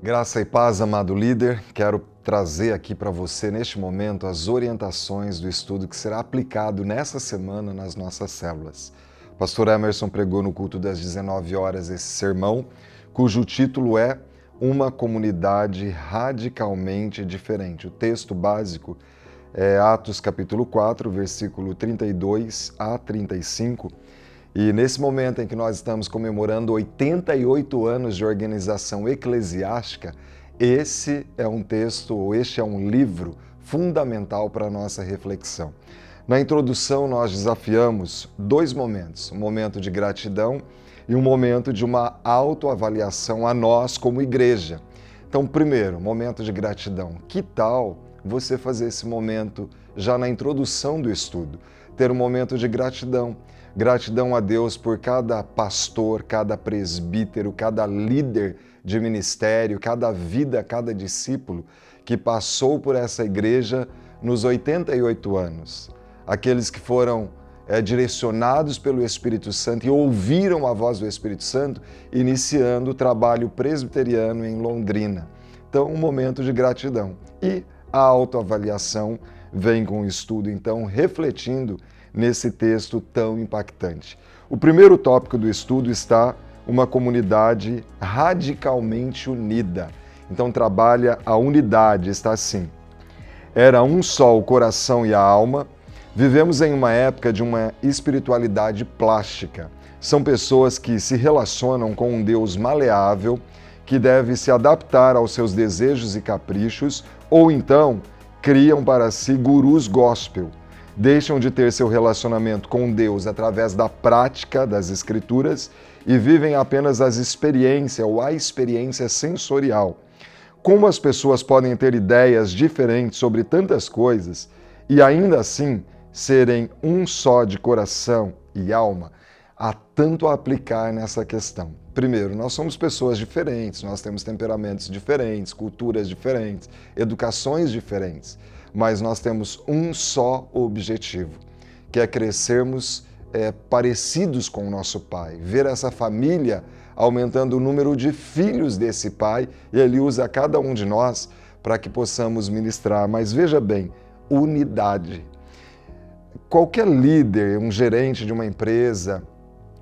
Graça e paz, amado líder. Quero trazer aqui para você, neste momento, as orientações do estudo que será aplicado nessa semana nas nossas células. O pastor Emerson pregou no culto das 19 horas esse sermão, cujo título é Uma Comunidade Radicalmente Diferente. O texto básico é Atos capítulo 4, versículo 32 a 35. E nesse momento em que nós estamos comemorando 88 anos de organização eclesiástica, esse é um texto, ou este é um livro fundamental para a nossa reflexão. Na introdução, nós desafiamos dois momentos, um momento de gratidão e um momento de uma autoavaliação a nós como igreja. Então, primeiro, momento de gratidão. Que tal você fazer esse momento já na introdução do estudo? Ter um momento de gratidão. Gratidão a Deus por cada pastor, cada presbítero, cada líder de ministério, cada vida, cada discípulo que passou por essa igreja nos 88 anos. Aqueles que foram direcionados pelo Espírito Santo e ouviram a voz do Espírito Santo, iniciando o trabalho presbiteriano em Londrina. Então, um momento de gratidão. E a autoavaliação vem com o estudo, então, refletindo nesse texto tão impactante. O primeiro tópico do estudo está uma comunidade radicalmente unida. Então trabalha a unidade, está assim. Era um só o coração e a alma. Vivemos em uma época de uma espiritualidade plástica. São pessoas que se relacionam com um Deus maleável, que deve se adaptar aos seus desejos e caprichos, ou então criam para si gurus gospel. Deixam de ter seu relacionamento com Deus através da prática das Escrituras e vivem apenas as experiências ou a experiência sensorial. Como as pessoas podem ter ideias diferentes sobre tantas coisas e ainda assim serem um só de coração e alma? Há tanto a aplicar nessa questão. Primeiro, nós somos pessoas diferentes, nós temos temperamentos diferentes, culturas diferentes, educações diferentes. Mas nós temos um só objetivo, que é crescermos parecidos com o nosso Pai, ver essa família aumentando o número de filhos desse Pai, e Ele usa cada um de nós para que possamos ministrar. Mas veja bem, unidade. Qualquer líder, um gerente de uma empresa,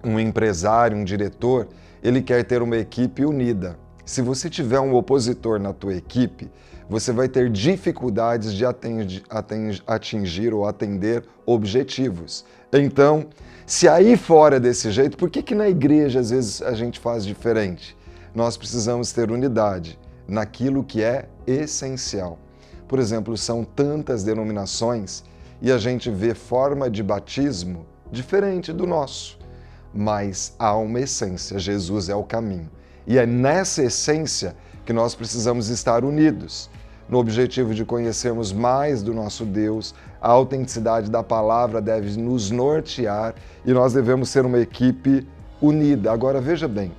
um empresário, um diretor, ele quer ter uma equipe unida. Se você tiver um opositor na tua equipe, você vai ter dificuldades de atingir ou atender objetivos. Então, se aí fora desse jeito, por que na igreja às vezes a gente faz diferente? Nós precisamos ter unidade naquilo que é essencial. Por exemplo, são tantas denominações e a gente vê forma de batismo diferente do nosso. Mas há uma essência, Jesus é o caminho. E é nessa essência que nós precisamos estar unidos, no objetivo de conhecermos mais do nosso Deus. A autenticidade da palavra deve nos nortear e nós devemos ser uma equipe unida. Agora veja bem,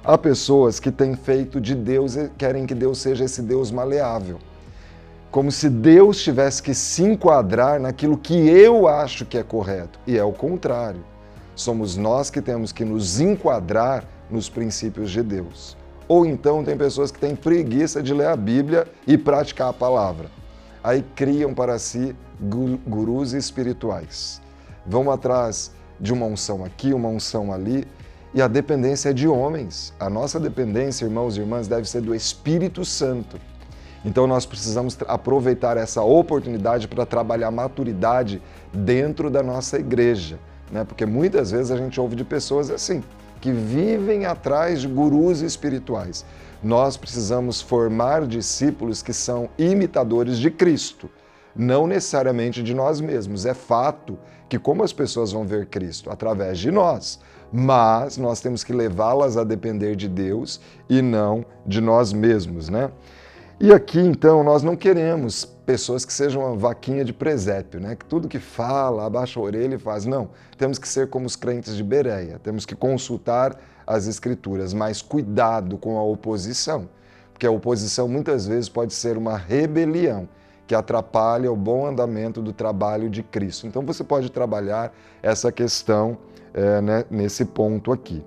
há pessoas que têm feito de Deus e querem que Deus seja esse Deus maleável. Como se Deus tivesse que se enquadrar naquilo que eu acho que é correto. E é o contrário. Somos nós que temos que nos enquadrar nos princípios de Deus. Ou então tem pessoas que têm preguiça de ler a Bíblia e praticar a palavra. Aí criam para si gurus espirituais. Vão atrás de uma unção aqui, uma unção ali, e a dependência é de homens. A nossa dependência, irmãos e irmãs, deve ser do Espírito Santo. Então nós precisamos aproveitar essa oportunidade para trabalhar maturidade dentro da nossa igreja, né? Porque muitas vezes a gente ouve de pessoas assim, que vivem atrás de gurus espirituais. Nós precisamos formar discípulos que são imitadores de Cristo, não necessariamente de nós mesmos. É fato que como as pessoas vão ver Cristo? Através de nós. Mas nós temos que levá-las a depender de Deus e não de nós mesmos, né? E aqui, então, nós não queremos pessoas que sejam uma vaquinha de presépio, né? Que tudo que fala, abaixa a orelha e faz. Não, temos que ser como os crentes de Bereia, temos que consultar as Escrituras, mas cuidado com a oposição, porque a oposição muitas vezes pode ser uma rebelião que atrapalha o bom andamento do trabalho de Cristo. Então você pode trabalhar essa questão nesse ponto aqui.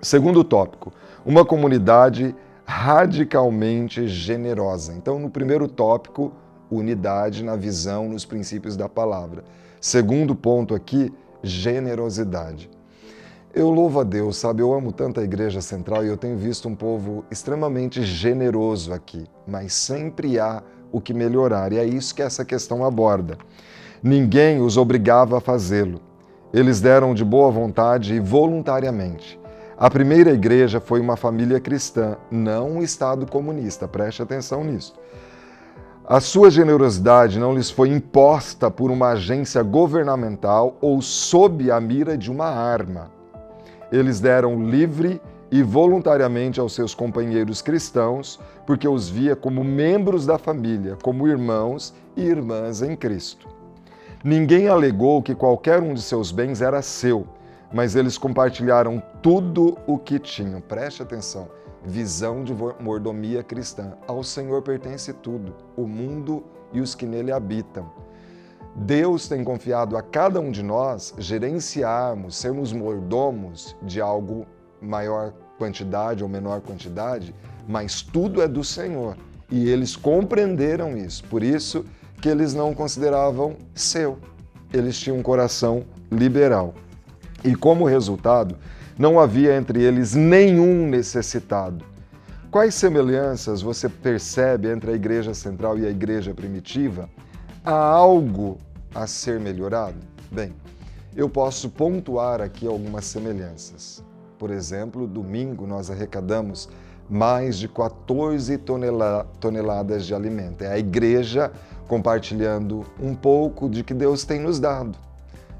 Segundo tópico, uma comunidade radicalmente generosa. Então, no primeiro tópico, unidade na visão, nos princípios da palavra. Segundo ponto aqui, generosidade. Eu louvo a Deus, sabe? Eu amo tanto a Igreja Central e eu tenho visto um povo extremamente generoso aqui, mas sempre há o que melhorar, e é isso que essa questão aborda. Ninguém os obrigava a fazê-lo. Eles deram de boa vontade e voluntariamente. A primeira igreja foi uma família cristã, não um Estado comunista, preste atenção nisso. A sua generosidade não lhes foi imposta por uma agência governamental ou sob a mira de uma arma. Eles deram livre e voluntariamente aos seus companheiros cristãos, porque os via como membros da família, como irmãos e irmãs em Cristo. Ninguém alegou que qualquer um de seus bens era seu, mas eles compartilharam tudo o que tinham. Preste atenção, visão de mordomia cristã. Ao Senhor pertence tudo, o mundo e os que nele habitam. Deus tem confiado a cada um de nós gerenciarmos, sermos mordomos de algo maior quantidade ou menor quantidade, mas tudo é do Senhor. E eles compreenderam isso, por isso que eles não consideravam seu. Eles tinham um coração liberal. E como resultado, não havia entre eles nenhum necessitado. Quais semelhanças você percebe entre a Igreja Central e a Igreja Primitiva? Há algo a ser melhorado? Bem, eu posso pontuar aqui algumas semelhanças. Por exemplo, domingo nós arrecadamos mais de 14 toneladas de alimento. É a igreja compartilhando um pouco de que Deus tem nos dado.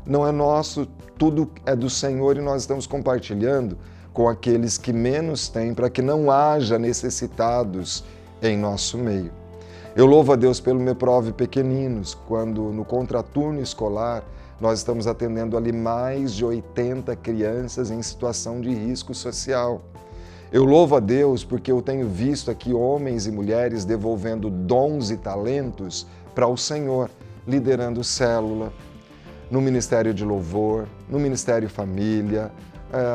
Não é nosso, tudo é do Senhor e nós estamos compartilhando com aqueles que menos têm, para que não haja necessitados em nosso meio. Eu louvo a Deus pelo Me Prove Pequeninos, quando no contraturno escolar nós estamos atendendo ali mais de 80 crianças em situação de risco social. Eu louvo a Deus porque eu tenho visto aqui homens e mulheres devolvendo dons e talentos para o Senhor, liderando célula, no Ministério de Louvor, no Ministério Família,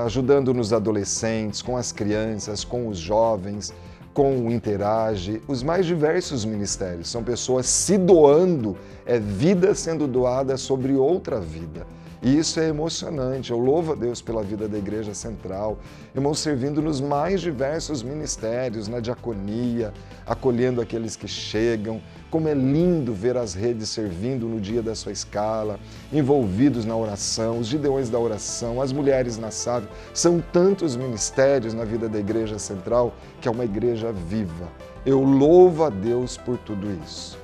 ajudando nos adolescentes, com as crianças, com os jovens, com o Interage, os mais diversos ministérios. São pessoas se doando, é vida sendo doada sobre outra vida. E isso é emocionante. Eu louvo a Deus pela vida da Igreja Central, irmãos servindo nos mais diversos ministérios, na diaconia, acolhendo aqueles que chegam. Como é lindo ver as redes servindo no dia da sua escala, envolvidos na oração, os gideões da oração, as mulheres na SAV. São tantos ministérios na vida da Igreja Central que é uma igreja viva. Eu louvo a Deus por tudo isso.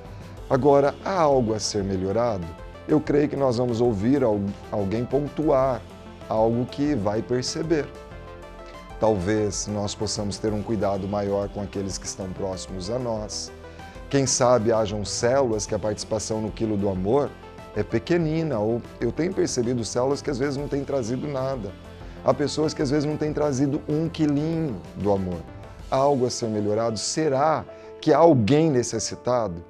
Agora, há algo a ser melhorado? Eu creio que nós vamos ouvir alguém pontuar algo que vai perceber. Talvez nós possamos ter um cuidado maior com aqueles que estão próximos a nós. Quem sabe hajam células que a participação no quilo do amor é pequenina, ou eu tenho percebido células que às vezes não têm trazido nada. Há pessoas que às vezes não têm trazido 1 quilinho do amor. Há algo a ser melhorado? Será que há alguém necessitado?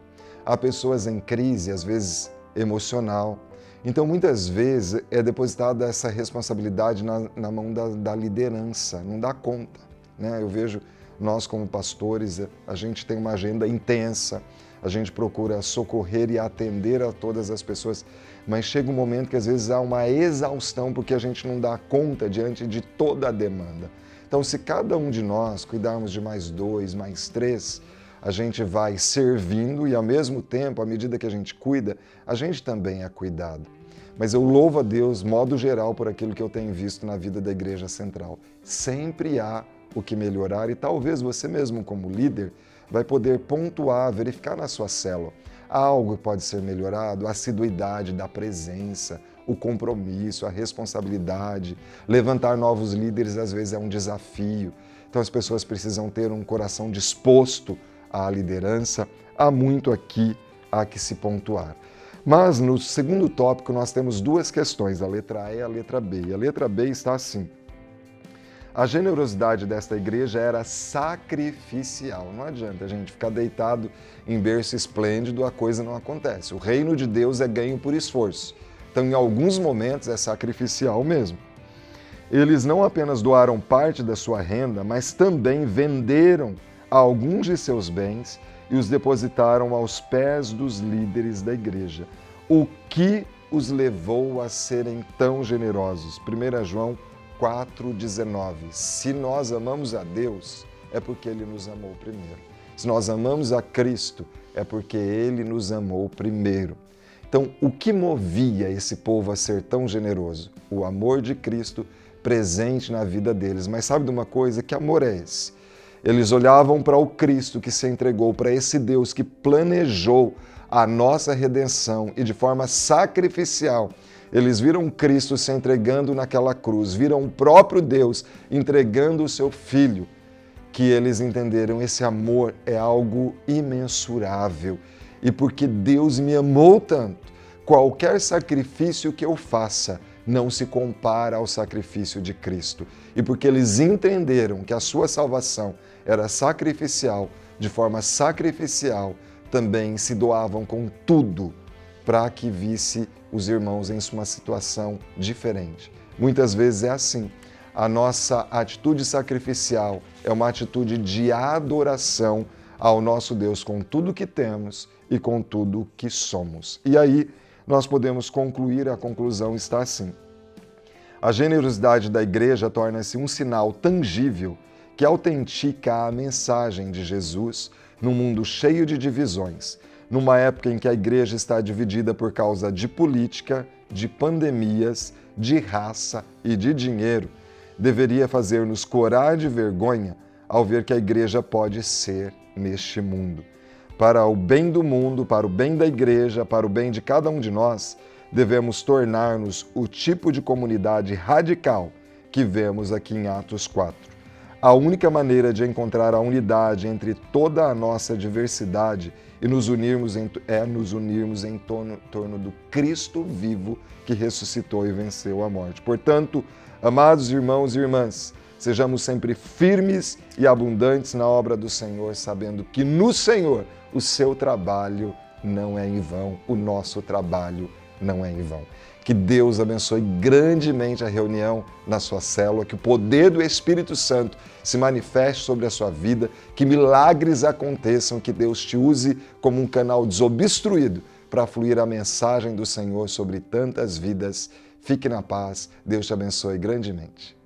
Há pessoas em crise, às vezes emocional. Então, muitas vezes, é depositada essa responsabilidade na mão da liderança, não dá conta, né? Eu vejo nós como pastores, a gente tem uma agenda intensa, a gente procura socorrer e atender a todas as pessoas, mas chega um momento que às vezes há uma exaustão porque a gente não dá conta diante de toda a demanda. Então, se cada um de nós cuidarmos de mais 2, mais 3, a gente vai servindo e, ao mesmo tempo, à medida que a gente cuida, a gente também é cuidado. Mas eu louvo a Deus, modo geral, por aquilo que eu tenho visto na vida da Igreja Central. Sempre há o que melhorar e talvez você mesmo, como líder, vai poder pontuar, verificar na sua célula. Há algo que pode ser melhorado, a assiduidade da presença, o compromisso, a responsabilidade. Levantar novos líderes, às vezes, é um desafio. Então, as pessoas precisam ter um coração disposto à liderança. Há muito aqui a que se pontuar. Mas no segundo tópico nós temos 2 questões, a letra A e a letra B. E a letra B está assim: a generosidade desta igreja era sacrificial. Não adianta a gente ficar deitado em berço esplêndido, a coisa não acontece. O reino de Deus é ganho por esforço. Então, em alguns momentos é sacrificial mesmo. Eles não apenas doaram parte da sua renda, mas também venderam alguns de seus bens e os depositaram aos pés dos líderes da igreja. O que os levou a serem tão generosos? 1 João 4,19. Se nós amamos a Deus, é porque Ele nos amou primeiro. Se nós amamos a Cristo, é porque Ele nos amou primeiro. Então, o que movia esse povo a ser tão generoso? O amor de Cristo presente na vida deles. Mas sabe de uma coisa? Que amor é esse? Eles olhavam para o Cristo que se entregou, para esse Deus que planejou a nossa redenção e de forma sacrificial. Eles viram Cristo se entregando naquela cruz, viram o próprio Deus entregando o seu Filho, que eles entenderam, esse amor é algo imensurável. E porque Deus me amou tanto, qualquer sacrifício que eu faça não se compara ao sacrifício de Cristo. E porque eles entenderam que a sua salvação era sacrificial, de forma sacrificial, também se doavam com tudo para que visse os irmãos em uma situação diferente. Muitas vezes é assim. A nossa atitude sacrificial é uma atitude de adoração ao nosso Deus com tudo que temos e com tudo que somos. E aí nós podemos concluir, a conclusão está assim. A generosidade da igreja torna-se um sinal tangível que autentica a mensagem de Jesus num mundo cheio de divisões, numa época em que a igreja está dividida por causa de política, de pandemias, de raça e de dinheiro. Deveria fazer-nos corar de vergonha ao ver que a igreja pode ser neste mundo. Para o bem do mundo, para o bem da igreja, para o bem de cada um de nós, devemos tornar-nos o tipo de comunidade radical que vemos aqui em Atos 4. A única maneira de encontrar a unidade entre toda a nossa diversidade e nos unirmos em torno do Cristo vivo que ressuscitou e venceu a morte. Portanto, amados irmãos e irmãs, sejamos sempre firmes e abundantes na obra do Senhor, sabendo que no Senhor o seu trabalho não é em vão, o nosso trabalho não é em vão. Que Deus abençoe grandemente a reunião na sua célula, que o poder do Espírito Santo se manifeste sobre a sua vida, que milagres aconteçam, que Deus te use como um canal desobstruído para fluir a mensagem do Senhor sobre tantas vidas. Fique na paz, Deus te abençoe grandemente.